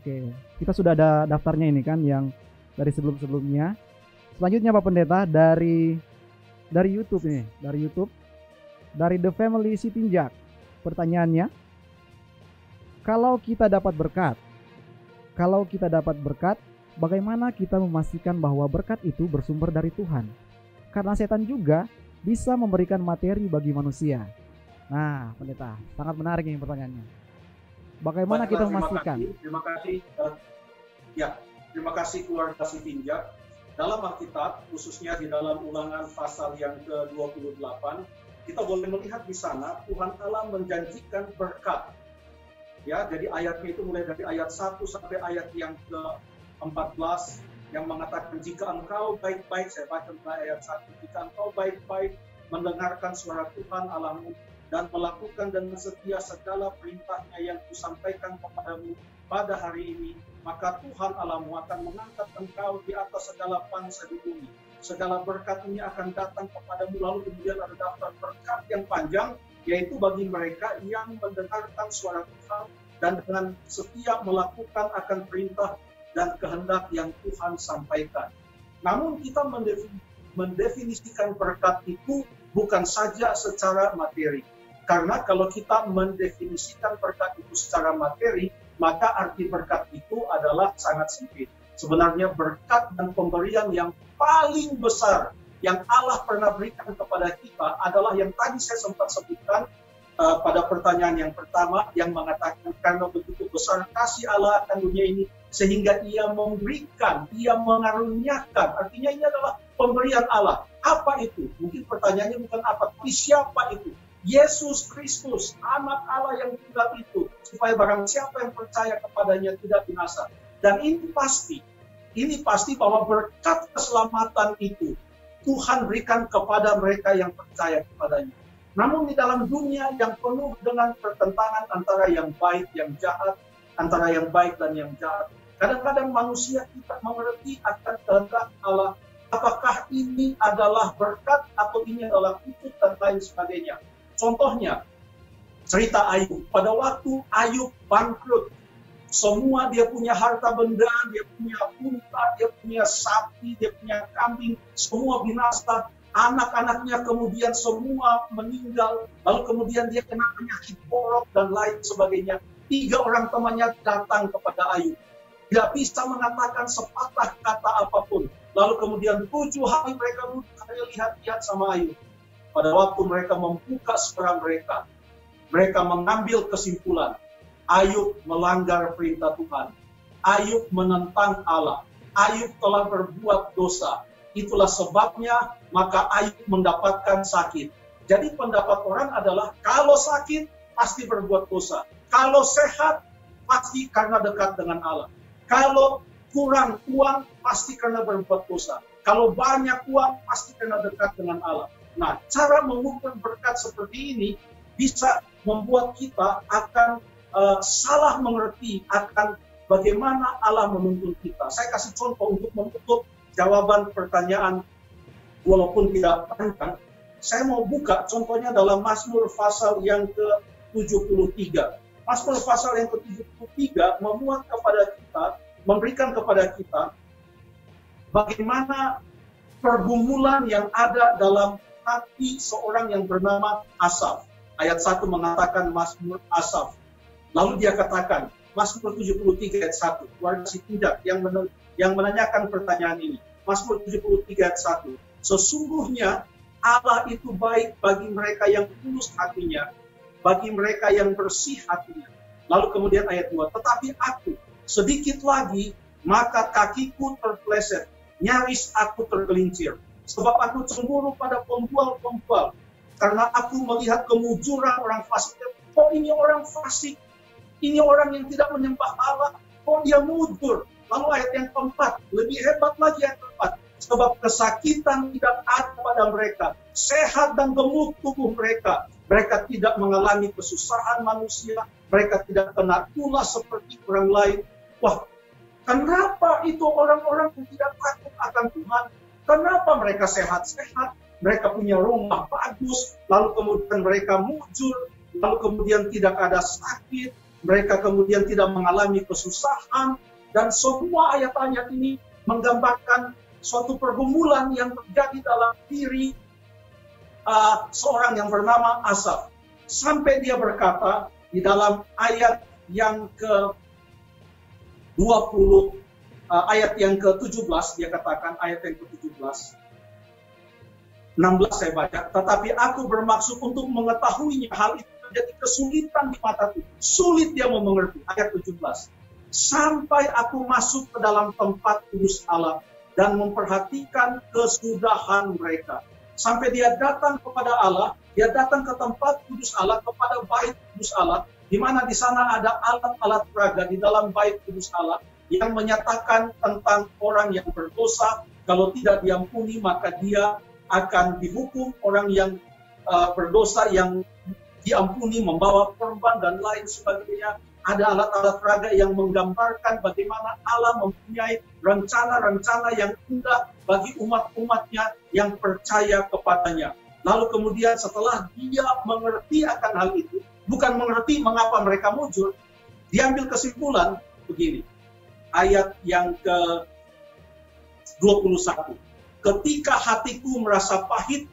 Oke, kita sudah ada daftarnya ini kan yang dari sebelum-sebelumnya. Selanjutnya Pak Pendeta dari YouTube ini, dari The Family Sitinjak. Pertanyaannya, kalau kita dapat berkat, bagaimana kita memastikan bahwa berkat itu bersumber dari Tuhan? Karena setan juga bisa memberikan materi bagi manusia. Nah, Pendeta, sangat menarik ini pertanyaannya. Bagaimana kita memastikan? Terima kasih keluarga Sitinjak. Dalam Alkitab, khususnya di dalam Ulangan pasal yang ke-28, kita boleh melihat di sana Tuhan Allah menjanjikan berkat. Ya, jadi ayatnya itu mulai dari ayat 1 sampai ayat yang ke-14 yang mengatakan jika engkau baik-baik, saya baca mulai ayat 1, jika engkau baik-baik mendengarkan suara Tuhan Allahmu dan melakukan dan setia segala perintahnya yang kusampaikan kepadamu pada hari ini, maka Tuhan Allahmu akan mengangkat engkau di atas segala bangsa di bumi. Segala berkat ini akan datang kepadamu. Lalu kemudian ada daftar berkat yang panjang, yaitu bagi mereka yang mendengarkan suara Tuhan dan dengan setia melakukan akan perintah dan kehendak yang Tuhan sampaikan. Namun kita mendefinisikan berkat itu bukan saja secara materi. Karena kalau kita mendefinisikan berkat itu secara materi, maka arti berkat itu adalah sangat sempit. Sebenarnya berkat dan pemberian yang paling besar yang Allah pernah berikan kepada kita adalah yang tadi saya sempat sebutkan pada pertanyaan yang pertama, yang mengatakan karena begitu besar kasih Allah akan dunia ini sehingga ia memberikan, ia mengaruniakan. Artinya ini adalah pemberian Allah. Apa itu? Mungkin pertanyaannya bukan apa, tapi siapa itu? Yesus Kristus, anak Allah yang tunggal itu, supaya barang siapa yang percaya kepadanya tidak binasa. Dan ini pasti bahwa berkat keselamatan itu Tuhan berikan kepada mereka yang percaya kepadanya. Namun di dalam dunia yang penuh dengan pertentangan antara yang baik, yang jahat, antara yang baik dan yang jahat, kadang-kadang manusia tidak mengerti akan kehendak Allah. Apakah ini adalah berkat atau ini adalah kutuk dan lain sebagainya. Contohnya, cerita Ayub. Pada waktu Ayub bangkrut, semua dia punya harta benda, dia punya unta, dia punya sapi, dia punya kambing, semua binasa. Anak-anaknya kemudian semua meninggal, lalu kemudian dia kena penyakit borok dan lain sebagainya. 3 orang temannya datang kepada Ayub. Tidak bisa mengatakan sepatah kata apapun. Lalu kemudian 7 hari mereka lihat-lihat sama Ayub. Pada waktu mereka membuka suara mereka mengambil kesimpulan. Ayub melanggar perintah Tuhan. Ayub menentang Allah. Ayub telah berbuat dosa. Itulah sebabnya maka Ayub mendapatkan sakit. Jadi pendapat orang adalah kalau sakit pasti berbuat dosa. Kalau sehat pasti karena dekat dengan Allah. Kalau kurang uang pasti karena berbuat dosa. Kalau banyak uang pasti karena dekat dengan Allah. Nah, cara mengukur berkat seperti ini bisa membuat kita akan salah mengerti akan bagaimana Allah menuntun kita. Saya kasih contoh untuk menutup jawaban pertanyaan walaupun tidak panjang. Saya mau buka contohnya dalam Mazmur pasal yang ke-73. Mazmur pasal yang ke-73 memberikan kepada kita bagaimana pergumulan yang ada dalam hati seorang yang bernama Asaf. Ayat 1 mengatakan Mazmur Asaf. Lalu dia katakan, Mazmur 73 ayat 1, warga Sitinjak yang menanyakan pertanyaan ini. Mazmur 73 ayat 1, sesungguhnya Allah itu baik bagi mereka yang tulus hatinya, bagi mereka yang bersih hatinya. Lalu kemudian ayat 2, tetapi aku sedikit lagi, maka kakiku terpeleset, nyaris aku tergelincir. Sebab aku cemburu pada pembual-pembual, karena aku melihat kemujuran orang fasik. Oh, ini orang fasik, ini orang yang tidak menyembah Allah, oh dia mujur. Lalu ayat yang keempat, lebih hebat lagi ayat keempat, sebab kesakitan tidak ada pada mereka, sehat dan gemuk tubuh mereka. Mereka tidak mengalami kesusahan manusia, mereka tidak kena tulah seperti orang lain. Wah, kenapa itu orang-orang yang tidak takut akan Tuhan? Kenapa mereka sehat-sehat, mereka punya rumah bagus, lalu kemudian mereka mujur, lalu kemudian tidak ada sakit, mereka kemudian tidak mengalami kesusahan, dan semua ayat-ayat ini menggambarkan suatu pergumulan yang terjadi dalam diri seorang yang bernama Asaf. Sampai dia berkata di dalam ayat yang ke-20, ayat yang ke-17, dia katakan ayat yang ke-17, 16 saya baca, tetapi aku bermaksud untuk mengetahuinya, hal itu menjadi kesulitan di mataku. Sulit dia mau mengerti. Ayat 17. Sampai aku masuk ke dalam tempat kudus Allah dan memperhatikan kesudahan mereka. Sampai dia datang kepada Allah, dia datang ke tempat kudus Allah, kepada bait kudus Allah, di mana di sana ada alat-alat peraga di dalam bait kudus Allah yang menyatakan tentang orang yang berdosa, kalau tidak diampuni maka dia akan dihukum. Orang yang berdosa yang diampuni membawa korban dan lain sebagainya. Ada alat-alat peraga yang menggambarkan bagaimana Allah mempunyai rencana-rencana yang indah bagi umat-umatnya yang percaya kepadanya. Lalu kemudian setelah dia mengerti akan hal itu, bukan mengerti mengapa mereka mujur, diambil kesimpulan begini. Ayat yang ke-21. Ketika hatiku merasa pahit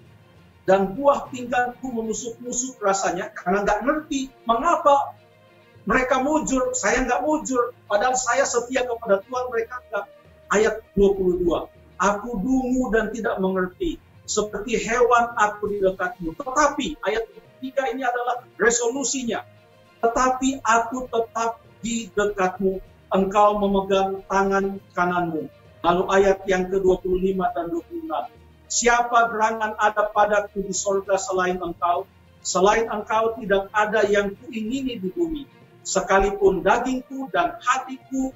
dan buah pinggangku menusuk-nusuk rasanya, karena nggak ngerti mengapa mereka mujur, saya nggak mujur, padahal saya setia kepada Tuhan, mereka nggak. Ayat 22, aku dungu dan tidak mengerti, seperti hewan aku di dekatmu. Tetapi, ayat 23 ini adalah resolusinya, tetapi aku tetap di dekatmu, engkau memegang tangan kananmu. Lalu ayat yang ke-25 dan 26, siapa gerangan ada padaku di sorga selain engkau? Selain engkau tidak ada yang kuingini di bumi. Sekalipun dagingku dan hatiku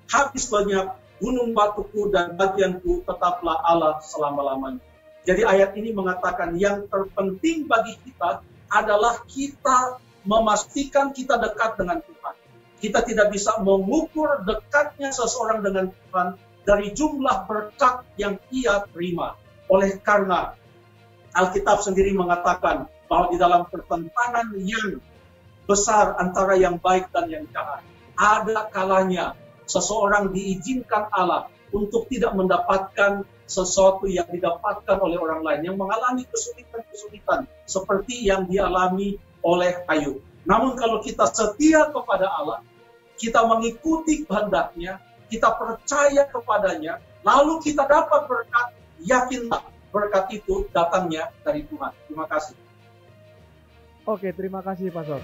habis banyak, gunung batuku dan bagianku tetaplah Allah selama-lamanya. Jadi ayat ini mengatakan yang terpenting bagi kita adalah kita memastikan kita dekat dengan Tuhan. Kita tidak bisa mengukur dekatnya seseorang dengan Tuhan dari jumlah berkat yang ia terima. Oleh karena Alkitab sendiri mengatakan bahwa di dalam pertentangan yang besar antara yang baik dan yang jahat, ada kalanya seseorang diizinkan Allah untuk tidak mendapatkan sesuatu yang didapatkan oleh orang lain, yang mengalami kesulitan-kesulitan seperti yang dialami oleh Ayub. Namun kalau kita setia kepada Allah, kita mengikuti kehendak-Nya, kita percaya kepadanya, lalu kita dapat berkat, yakinlah berkat itu datangnya dari Tuhan. Terima kasih. Oke, terima kasih Pak Sob.